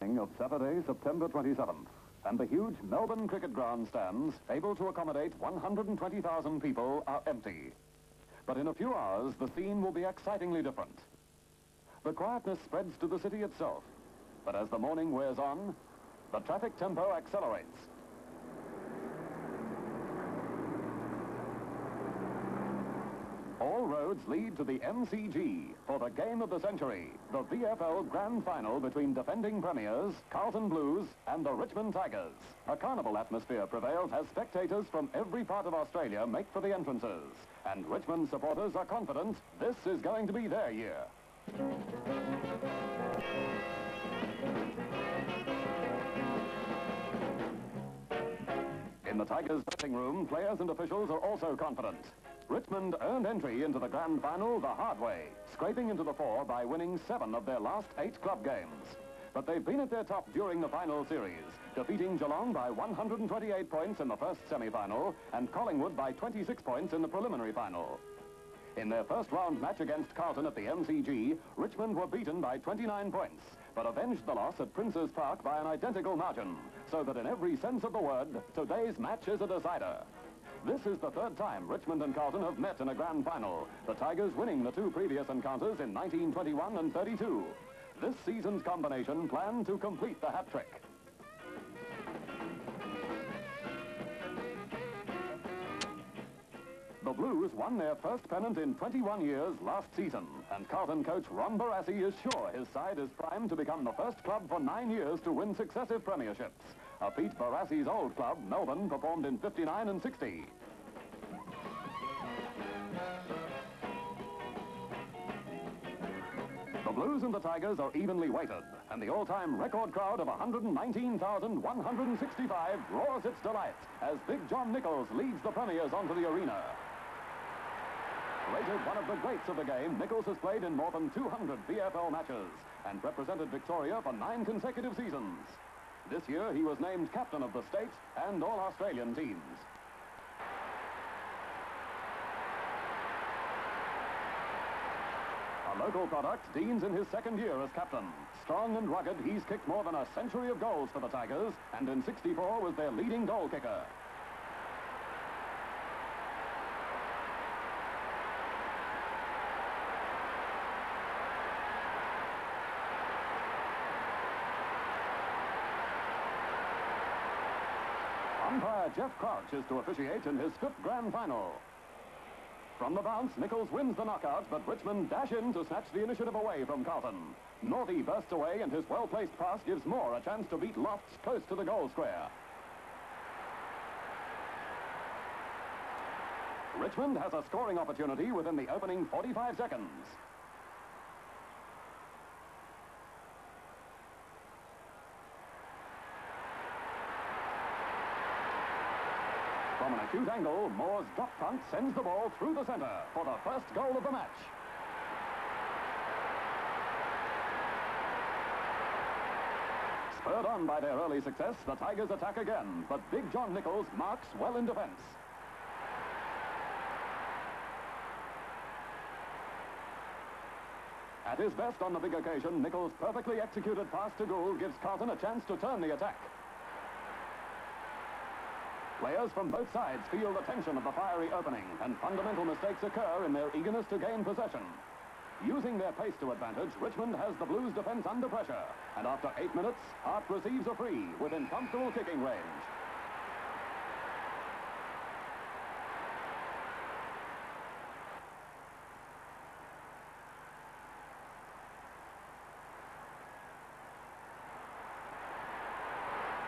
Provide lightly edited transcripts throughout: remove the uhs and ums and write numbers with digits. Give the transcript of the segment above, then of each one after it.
Of Saturday, September 27th, and the huge Melbourne cricket ground stands, able to accommodate 120,000 people, are empty. But in a few hours, the scene will be excitingly different. The quietness spreads to the city itself, but as the morning wears on, the traffic tempo accelerates. All roads lead to the MCG for the game of the century, the VFL Grand Final between defending premiers, Carlton Blues, and the Richmond Tigers. A carnival atmosphere prevails as spectators from every part of Australia make for the entrances. And Richmond supporters are confident this is going to be their year. In the Tigers' dressing room, players and officials are also confident. Richmond earned entry into the Grand Final the hard way, scraping into the four by winning 7 of their last 8 club games. But they've been at their top during the final series, defeating Geelong by 128 points in the first semi-final and Collingwood by 26 points in the preliminary final. In their first round match against Carlton at the MCG, Richmond were beaten by 29 points, but avenged the loss at Princes Park by an identical margin, so that in every sense of the word, today's match is a decider. This is the third time Richmond and Carlton have met in a grand final, the Tigers winning the 2 previous encounters in 1921 and 32. This season's combination planned to complete the hat trick. The Blues won their first pennant in 21 years last season, and Carlton coach Ron Barassi is sure his side is primed to become the first club for 9 years to win successive premierships. A feat Barassi's old club, Melbourne, performed in 59 and 60. The Blues and the Tigers are evenly weighted, and the all-time record crowd of 119,165 roars its delight as Big John Nichols leads the premiers onto the arena. Rated one of the greats of the game, Nichols has played in more than 200 VFL matches and represented Victoria for 9 consecutive seasons. This year, he was named captain of the state and all Australian teams. A local product, Dean's in his second year as captain. Strong and rugged, he's kicked more than a century of goals for the Tigers, and in '64 was their leading goal kicker. Umpire Jeff Crouch is to officiate in his 5th grand final. From the bounce, Nichols wins the knockout, but Richmond dash in to snatch the initiative away from Carlton. Northey bursts away, and his well-placed pass gives Moore a chance to beat Lofts close to the goal square. Richmond has a scoring opportunity within the opening 45 seconds. From an acute angle, Moore's drop punt sends the ball through the center for the first goal of the match. Spurred on by their early success, the Tigers attack again, but Big John Nichols marks well in defense. At his best on the big occasion, Nichols' perfectly executed pass to Gould gives Carlton a chance to turn the attack. Players from both sides feel the tension of the fiery opening, and fundamental mistakes occur in their eagerness to gain possession. Using their pace to advantage, Richmond has the Blues' defense under pressure, and after 8 minutes, Hart receives a free within comfortable kicking range.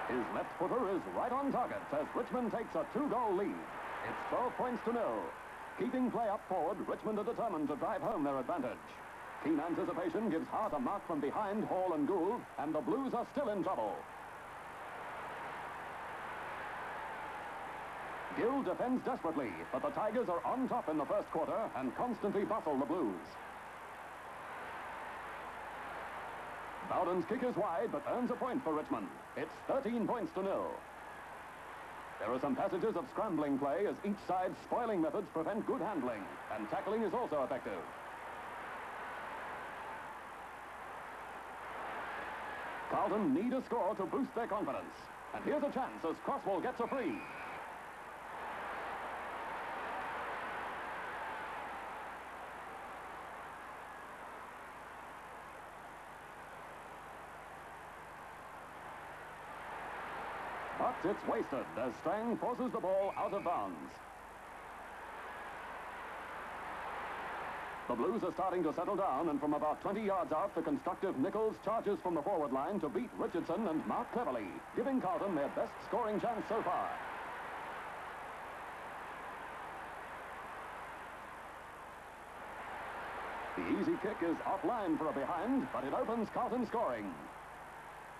His left footer is right on target as Richmond takes a 2-goal lead. It's 12 points to 0. Keeping play up forward, Richmond are determined to drive home their advantage. Keen anticipation gives Hart a mark from behind Hall and Gould, and the Blues are still in trouble. Gill defends desperately, but the Tigers are on top in the first quarter and constantly bustle the Blues. Bowden's kick is wide, but earns a point for Richmond. It's 13 points to 0. There are some passages of scrambling play as each side's spoiling methods prevent good handling, and tackling is also effective. Carlton need a score to boost their confidence. And here's a chance as Crosswell gets a free. But it's wasted as Strang forces the ball out of bounds. The Blues are starting to settle down, and from about 20 yards out, the constructive Nichols charges from the forward line to beat Richardson and Mark Cleverly, giving Carlton their best scoring chance so far. The easy kick is offline for a behind, but it opens Carlton scoring.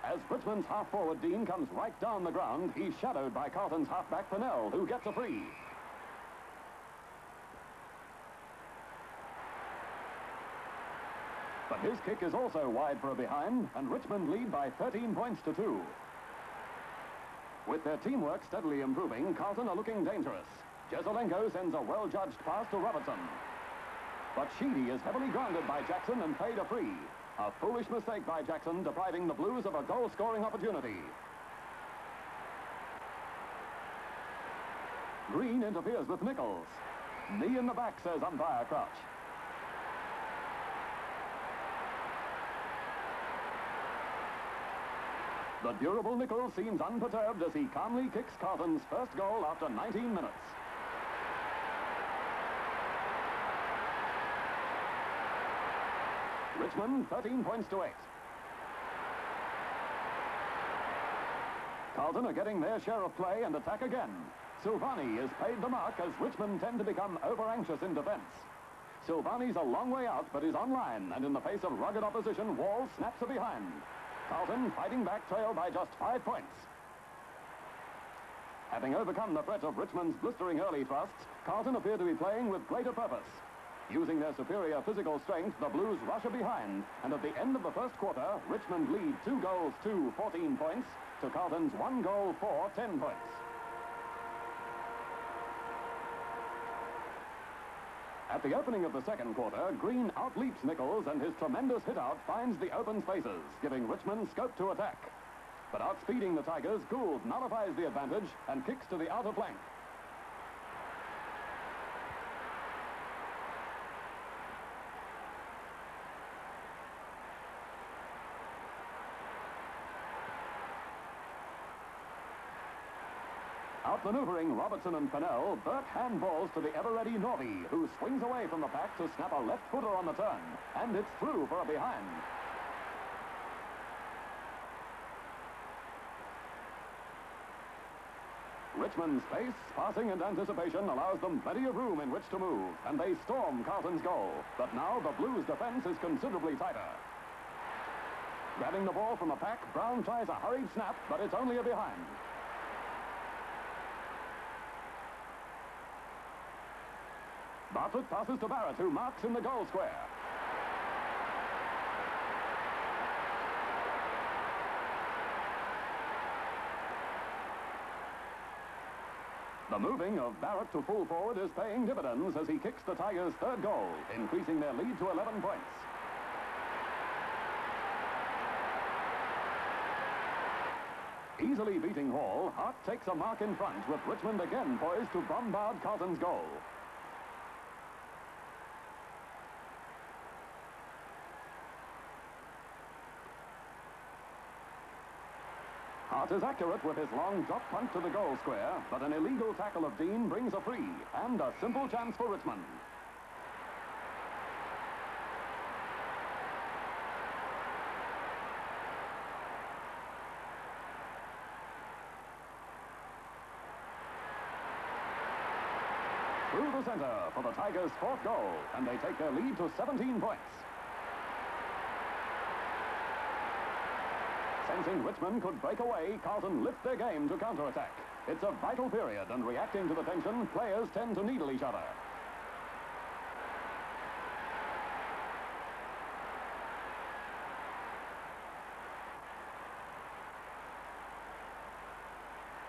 As Richmond's half-forward Dean comes right down the ground, he's shadowed by Carlton's halfback Pennell, who gets a free. But his kick is also wide for a behind, and Richmond lead by 13 points to 2. With their teamwork steadily improving, Carlton are looking dangerous. Jesaulenko sends a well-judged pass to Robertson. But Sheedy is heavily grounded by Jackson and paid a free. A foolish mistake by Jackson, depriving the Blues of a goal-scoring opportunity. Green interferes with Nichols. Knee in the back, says umpire Crouch. The durable Nichols seems unperturbed as he calmly kicks Carlton's first goal after 19 minutes. Richmond 13 points to 8. Carlton are getting their share of play and attack again. Silvani is paid the mark as Richmond tend to become over-anxious in defence. Silvani's a long way out but is online, and in the face of rugged opposition, Wall snaps a behind. Carlton fighting back, trail by just 5 points. Having overcome the threat of Richmond's blistering early thrusts, Carlton appear to be playing with greater purpose. Using their superior physical strength, the Blues rush a behind, and at the end of the first quarter, Richmond lead 2 goals to 14 points to Carlton's 1 goal for 10 points. At the opening of the second quarter, Green outleaps Nichols, and his tremendous hit-out finds the open spaces, giving Richmond scope to attack. But outspeeding the Tigers, Gould nullifies the advantage and kicks to the outer flank. Outmaneuvering Robertson and Pennell, Burke handballs to the ever-ready Norby, who swings away from the pack to snap a left footer on the turn, and it's through for a behind. Richmond's pace, passing and anticipation allows them plenty of room in which to move, and they storm Carlton's goal. But now the Blues' defence is considerably tighter. Grabbing the ball from the pack, Brown tries a hurried snap, but it's only a behind. Bartlett passes to Barrett, who marks in the goal square. The moving of Barrett to full forward is paying dividends as he kicks the Tigers' third goal, increasing their lead to 11 points. Easily beating Hall, Hart takes a mark in front, with Richmond again poised to bombard Carlton's goal. Hart is accurate with his long drop punt to the goal square, but an illegal tackle of Dean brings a free and a simple chance for Richmond. Through the center for the Tigers' fourth goal, and they take their lead to 17 points. Sensing Richmond could break away, Carlton lift their game to counterattack. It's a vital period, and reacting to the tension, players tend to needle each other.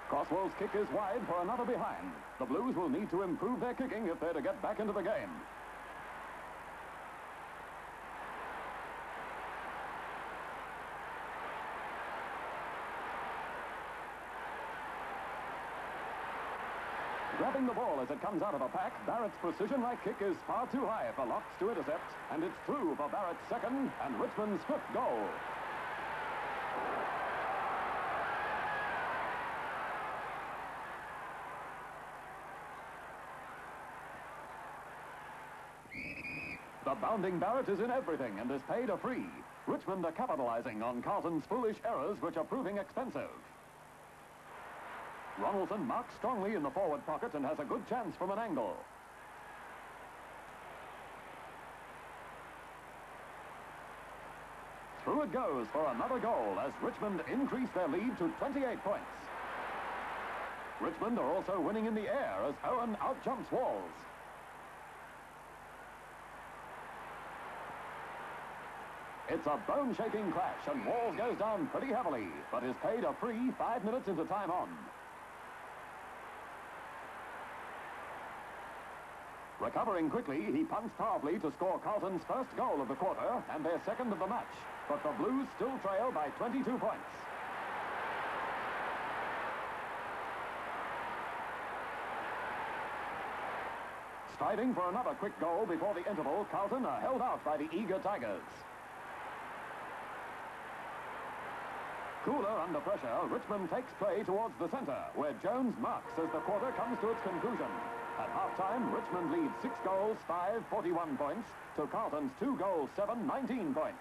Crosswell's kick is wide for another behind. The Blues will need to improve their kicking if they're to get back into the game. Grabbing the ball as it comes out of the pack, Barrett's precision-like kick is far too high for Locks to intercept, and it's through for Barrett's second and Richmond's fifth goal. The bounding Barrett is in everything and is paid a free. Richmond are capitalising on Carlton's foolish errors, which are proving expensive. Ronaldson marks strongly in the forward pocket and has a good chance from an angle. Through it goes for another goal as Richmond increase their lead to 28 points. Richmond are also winning in the air as Owen outjumps Walls. It's a bone-shaking crash and Walls goes down pretty heavily, but is paid a free 5 minutes into time on. Recovering quickly, he punts powerfully to score Carlton's first goal of the quarter and their second of the match, but the Blues still trail by 22 points. Striving for another quick goal before the interval, Carlton are held out by the eager Tigers. Cooler under pressure, Richmond takes play towards the centre, where Jones marks as the quarter comes to its conclusion. At half-time, Richmond leads 6 goals, 5, 41 points, to Carlton's 2 goals, 7, 19 points.